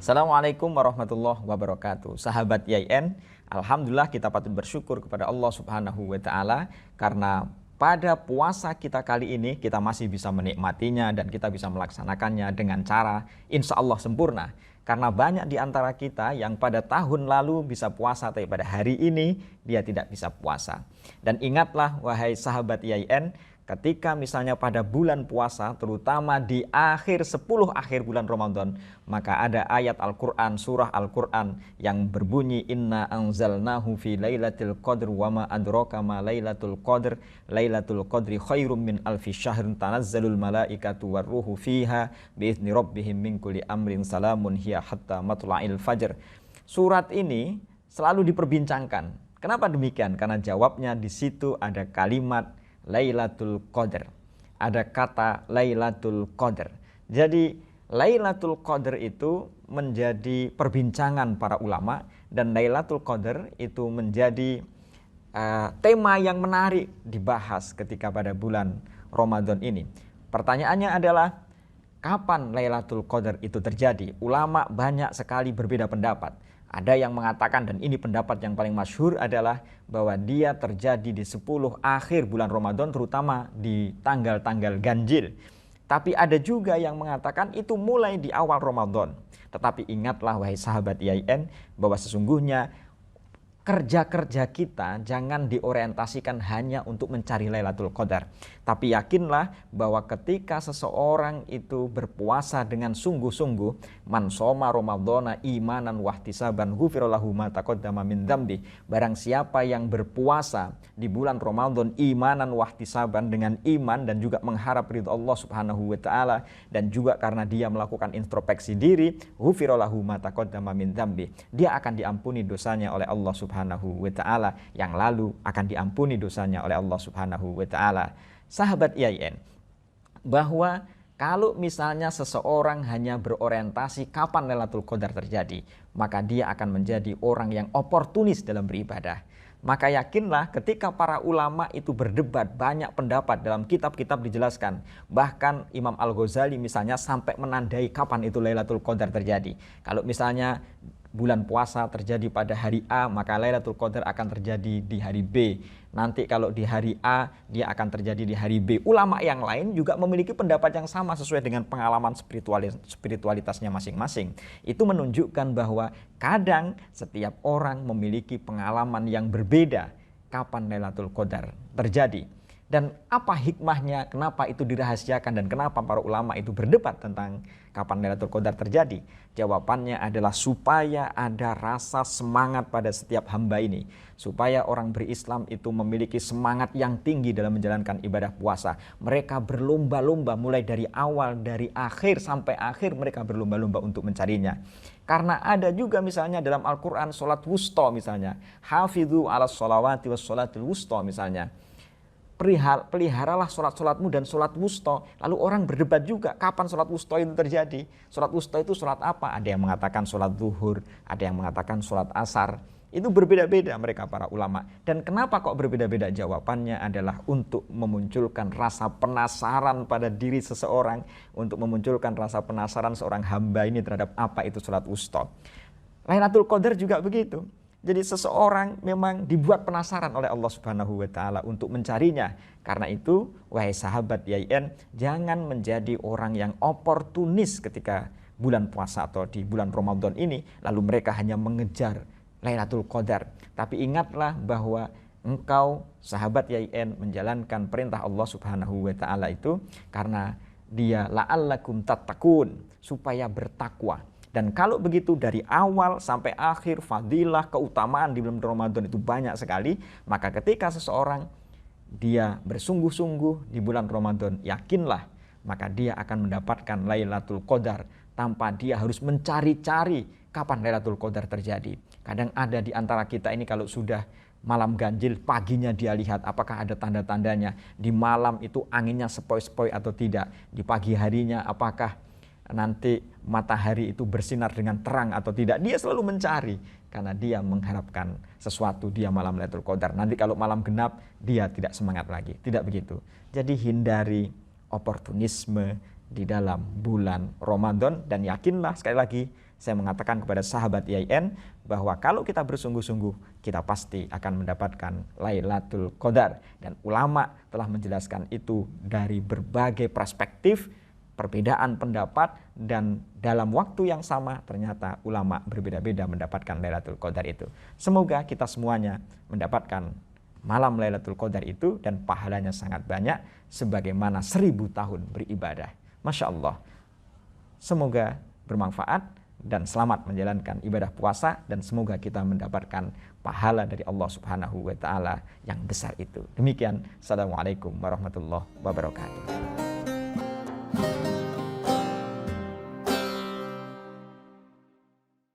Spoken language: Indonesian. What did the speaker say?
Assalamualaikum warahmatullahi wabarakatuh. Sahabat YIN, alhamdulillah kita patut bersyukur kepada Allah Subhanahu wa taala karena pada puasa kita kali ini kita masih bisa menikmatinya dan kita bisa melaksanakannya dengan cara insya Allah sempurna. Karena banyak di antara kita yang pada tahun lalu bisa puasa tapi pada hari ini dia tidak bisa puasa. Dan ingatlah wahai sahabat YIN, ketika misalnya pada bulan puasa, terutama di akhir 10 akhir bulan Ramadan, maka ada ayat Al-Quran, surah Al-Quran yang berbunyi Inna anzalnahu fi lailatul qadr wa ma adraka ma lailatul qadr lailatul qadri khairum min alfi syahrin tanazzalul malaikatu warruhu fiha biizni rabbihim min kulli amrin salamun hiya hatta matla'il fajr. Surat ini selalu diperbincangkan. Kenapa demikian? Karena jawabnya di situ ada kalimat Lailatul Qadar. Ada kata Lailatul Qadar. Jadi Lailatul Qadar itu menjadi perbincangan para ulama dan Lailatul Qadar itu menjadi tema yang menarik dibahas ketika pada bulan Ramadan ini. Pertanyaannya adalah kapan Lailatul Qadar itu terjadi? Ulama banyak sekali berbeda pendapat. Ada yang mengatakan, dan ini pendapat yang paling masyhur adalah bahwa dia terjadi di 10 akhir bulan Ramadan, terutama di tanggal-tanggal ganjil. Tapi ada juga yang mengatakan itu mulai di awal Ramadan. Tetapi ingatlah wahai sahabat YIN bahwa sesungguhnya kerja-kerja kita jangan diorientasikan hanya untuk mencari Lailatul Qadar. Tapi yakinlah bahwa ketika seseorang itu berpuasa dengan sungguh-sungguh, man shoma ramadhana imanan wahtisaban ghufira lahu ma taqaddama min dzambi. Barang siapa yang berpuasa di bulan Ramadan imanan wahtisaban, dengan iman dan juga mengharap ridha Allah Subhanahu wa taala, dan juga karena dia melakukan introspeksi diri, ghufira lahu ma taqaddama min dzambi. Dia akan diampuni dosanya oleh Allah Subhanahu wa taala, yang lalu akan diampuni dosanya oleh Allah Subhanahu wa taala. Sahabat YIN, bahwa kalau misalnya seseorang hanya berorientasi kapan Lailatul Qadar terjadi, maka dia akan menjadi orang yang oportunis dalam beribadah. Maka yakinlah ketika para ulama itu berdebat, banyak pendapat dalam kitab-kitab dijelaskan. Bahkan Imam Al-Ghazali misalnya sampai menandai kapan itu Lailatul Qadar terjadi. Kalau misalnya bulan puasa terjadi pada hari A, maka Lailatul Qadar akan terjadi di hari B. Nanti kalau di hari A, dia akan terjadi di hari B. Ulama yang lain juga memiliki pendapat yang sama sesuai dengan pengalaman spiritualitasnya masing-masing. Itu menunjukkan bahwa kadang setiap orang memiliki pengalaman yang berbeda kapan Lailatul Qadar terjadi. Dan apa hikmahnya, kenapa itu dirahasiakan, dan kenapa para ulama itu berdebat tentang kapan Lailatul Qadar terjadi? Jawabannya adalah supaya ada rasa semangat pada setiap hamba ini. Supaya orang berislam itu memiliki semangat yang tinggi dalam menjalankan ibadah puasa. Mereka berlomba-lomba mulai dari awal, dari akhir sampai akhir mereka berlomba-lomba untuk mencarinya. Karena ada juga misalnya dalam Al-Quran sholat wusta misalnya. Hafidhu ala sholawati was sholatil wusta misalnya. Peliharalah sholat-sholatmu dan sholat wusta. Lalu orang berdebat juga kapan sholat wusta itu terjadi. Sholat wusta itu sholat apa? Ada yang mengatakan sholat zuhur, ada yang mengatakan sholat asar. Itu berbeda-beda mereka para ulama. Dan kenapa kok berbeda-beda? Jawabannya adalah untuk memunculkan rasa penasaran pada diri seseorang, untuk memunculkan rasa penasaran seorang hamba ini terhadap apa itu sholat wusta. Lailatul Qadar juga begitu. Jadi seseorang memang dibuat penasaran oleh Allah Subhanahu wa taala untuk mencarinya. Karena itu, wahai sahabat YIN, jangan menjadi orang yang oportunis ketika bulan puasa atau di bulan Ramadan ini, lalu mereka hanya mengejar Lailatul Qadar. Tapi ingatlah bahwa engkau, sahabat YIN, menjalankan perintah Allah Subhanahu wa taala itu karena dia la'allakum tattaqun, supaya bertakwa. Dan kalau begitu dari awal sampai akhir fadilah, keutamaan di bulan Ramadan itu banyak sekali. Maka ketika seseorang dia bersungguh-sungguh di bulan Ramadan, yakinlah maka dia akan mendapatkan Lailatul Qadar tanpa dia harus mencari-cari kapan Lailatul Qadar terjadi. Kadang ada di antara kita ini kalau sudah malam ganjil, paginya dia lihat apakah ada tanda-tandanya. Di malam itu anginnya sepoi-sepoi atau tidak. Di pagi harinya apakah nanti matahari itu bersinar dengan terang atau tidak. Dia selalu mencari karena dia mengharapkan sesuatu, dia malam Lailatul Qadar. Nanti kalau malam genap dia tidak semangat lagi. Tidak begitu. Jadi hindari oportunisme di dalam bulan Ramadan dan yakinlah sekali lagi saya mengatakan kepada sahabat YIN bahwa kalau kita bersungguh-sungguh, kita pasti akan mendapatkan Lailatul Qadar. Dan ulama telah menjelaskan itu dari berbagai perspektif, perbedaan pendapat, dan dalam waktu yang sama ternyata ulama berbeda-beda mendapatkan Lailatul Qadar itu. Semoga kita semuanya mendapatkan malam Lailatul Qadar itu dan pahalanya sangat banyak sebagaimana 1000 tahun beribadah. Masya Allah. Semoga bermanfaat dan selamat menjalankan ibadah puasa, dan semoga kita mendapatkan pahala dari Allah Subhanahu wa taala yang besar itu. Demikian, assalamualaikum warahmatullahi wabarakatuh.